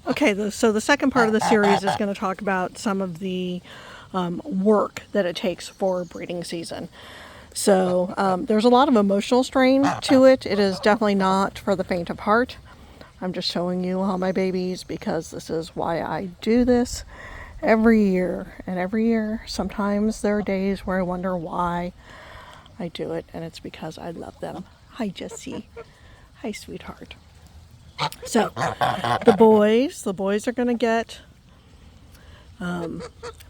Okay, so the second part of the series is going to talk about some of the work that it takes for breeding season. So there's a lot of emotional strain to it. It is definitely not for the faint of heart. I'm just showing you all my babies because this is why I do this every year. And every year, sometimes there are days where I wonder why I do it, and it's because I love them. Hi, Jessie. Hi, sweetheart. So, the boys are going to get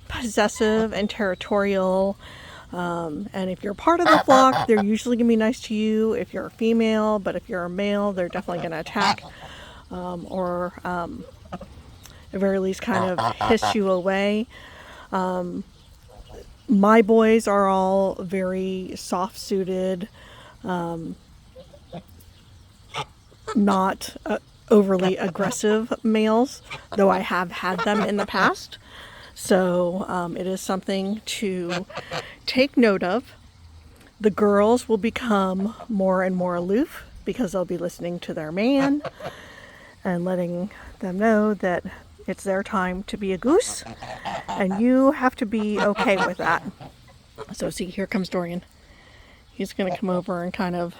possessive and territorial. And if you're part of the flock, they're usually going to be nice to you if you're a female, but if you're a male, they're definitely going to attack or at the very least kind of hiss you away. My boys are all very soft-suited, not overly aggressive males, though I have had them in the past. So it is something to take note of. The girls will become more and more aloof because they'll be listening to their man and letting them know that it's their time to be a goose, and you have to be okay with that. So see, here comes Dorian. He's going to come over and kind of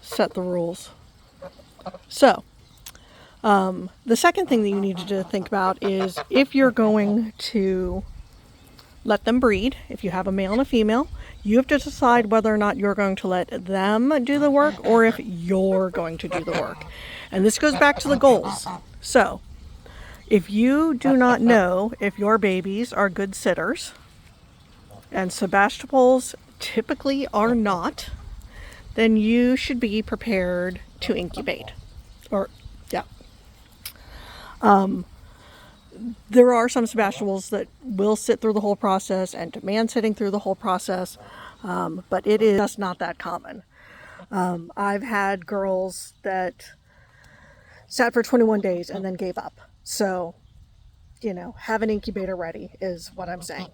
set the rules. So, the second thing that you need to think about is if you're going to let them breed, if you have a male and a female, you have to decide whether or not you're going to let them do the work or if you're going to do the work. And this goes back to the goals. So, if you do not know if your babies are good sitters, and Sebastipoles typically are not, then you should be prepared to incubate. Or, yeah. There are some Sebastipoles that will sit through the whole process and demand sitting through the whole process, but it is just not that common. I've had girls that sat for 21 days and then gave up. So, you know, have an incubator ready is what I'm saying.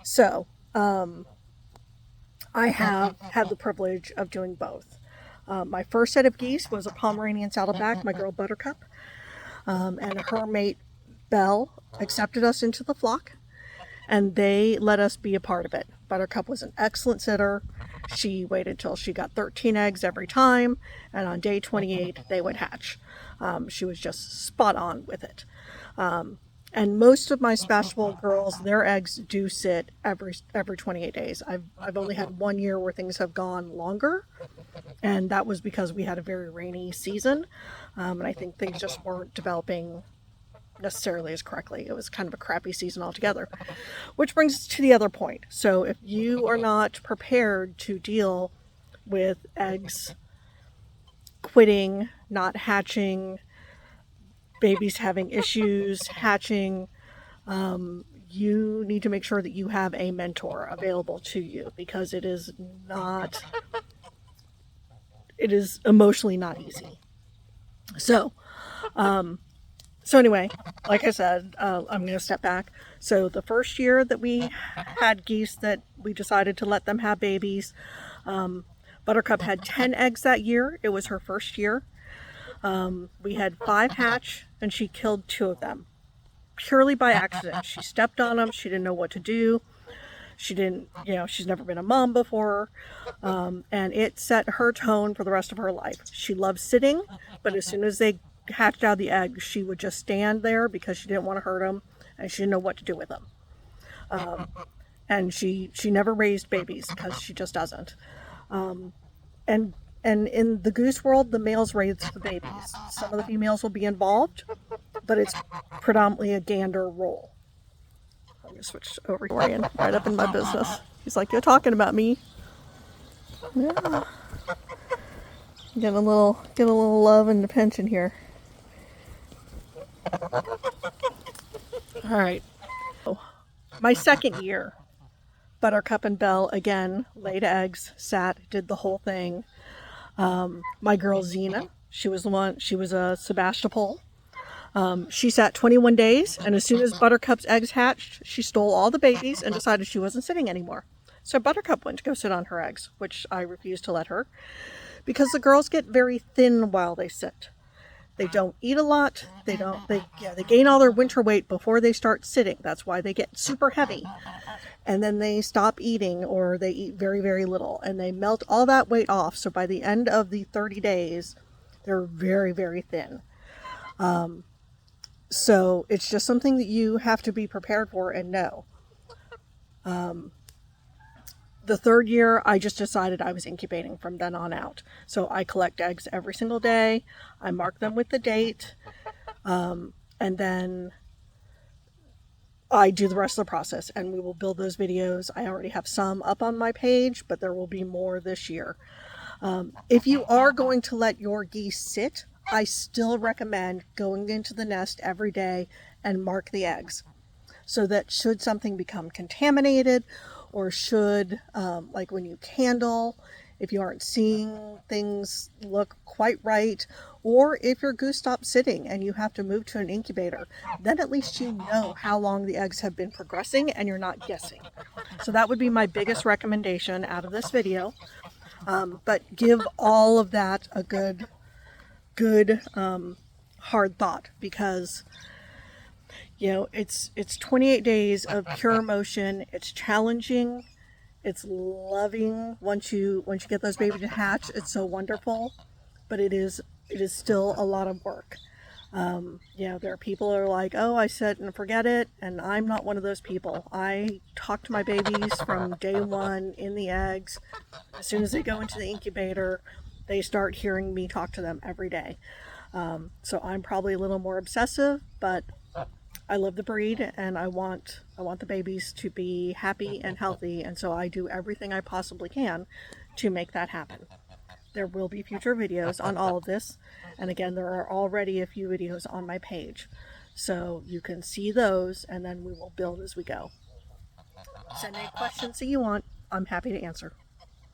So, I have had the privilege of doing both. My first set of geese was a Pomeranian Saddleback, my girl Buttercup, and her mate Belle accepted us into the flock, and they let us be a part of it. Buttercup was an excellent sitter. She waited till she got 13 eggs every time, and on day 28 they would hatch. She was just spot on with it. And most of my Sebastopol girls, their eggs do sit every 28 days. I've only had 1 year where things have gone longer, and that was because we had a very rainy season, and I think things just weren't developing necessarily as correctly. It was kind of a crappy season altogether. Which brings us to the other point. So if you are not prepared to deal with eggs quitting, not hatching, babies having issues hatching, you need to make sure that you have a mentor available to you, because it is emotionally not easy. So anyway, like I said, I'm going to step back. So the first year that we had geese that we decided to let them have babies, Buttercup had 10 eggs that year. It was her first year. We had 5 hatch, and she killed 2 of them purely by accident. She stepped on them. She didn't know what to do. She didn't, she's never been a mom before, and it set her tone for the rest of her life. She loved sitting, but as soon as they hatched out of the egg, she would just stand there because she didn't want to hurt them, and she didn't know what to do with them. And she never raised babies because she just doesn't. And in the goose world, the males raise the babies. Some of the females will be involved, but it's predominantly a gander role. I'm going to switch over to Dorian, right up in my business. He's like, you're talking about me. Yeah. Get a little love and attention here. All right. My second year, Buttercup and Belle again laid eggs, sat, did the whole thing. My girl Xena, she was a Sebastopol. She sat 21 days, and as soon as Buttercup's eggs hatched, she stole all the babies and decided she wasn't sitting anymore. So Buttercup went to go sit on her eggs, which I refused to let her, because the girls get very thin while they sit. They don't eat a lot. They gain all their winter weight before they start sitting. That's why they get super heavy. And then they stop eating, or they eat very, very little, and they melt all that weight off. So by the end of the 30 days, they're very, very thin. So it's just something that you have to be prepared for and know. The third year, I just decided I was incubating from then on out. So I collect eggs every single day. I mark them with the date. And then I do the rest of the process, and we will build those videos. I already have some up on my page, but there will be more this year. If you are going to let your geese sit, I still recommend going into the nest every day and mark the eggs, so that should something become contaminated, or should, like when you candle, if you aren't seeing things look quite right, or if your goose stops sitting and you have to move to an incubator, then at least you know how long the eggs have been progressing and you're not guessing. So that would be my biggest recommendation out of this video. But give all of that a good hard thought, because it's 28 days of pure emotion. It's challenging. It's loving. Once you get those babies to hatch, it's so wonderful, but it is still a lot of work. There are people who are like, oh, I set and forget it, and I'm not one of those people. I talk to my babies from day one in the eggs. As soon as they go into the incubator, they start hearing me talk to them every day. So I'm probably a little more obsessive, but I love the breed, and I want the babies to be happy and healthy, and so I do everything I possibly can to make that happen. There will be future videos on all of this, and again, there are already a few videos on my page, so you can see those, and then we will build as we go. Send any questions that you want. I'm happy to answer.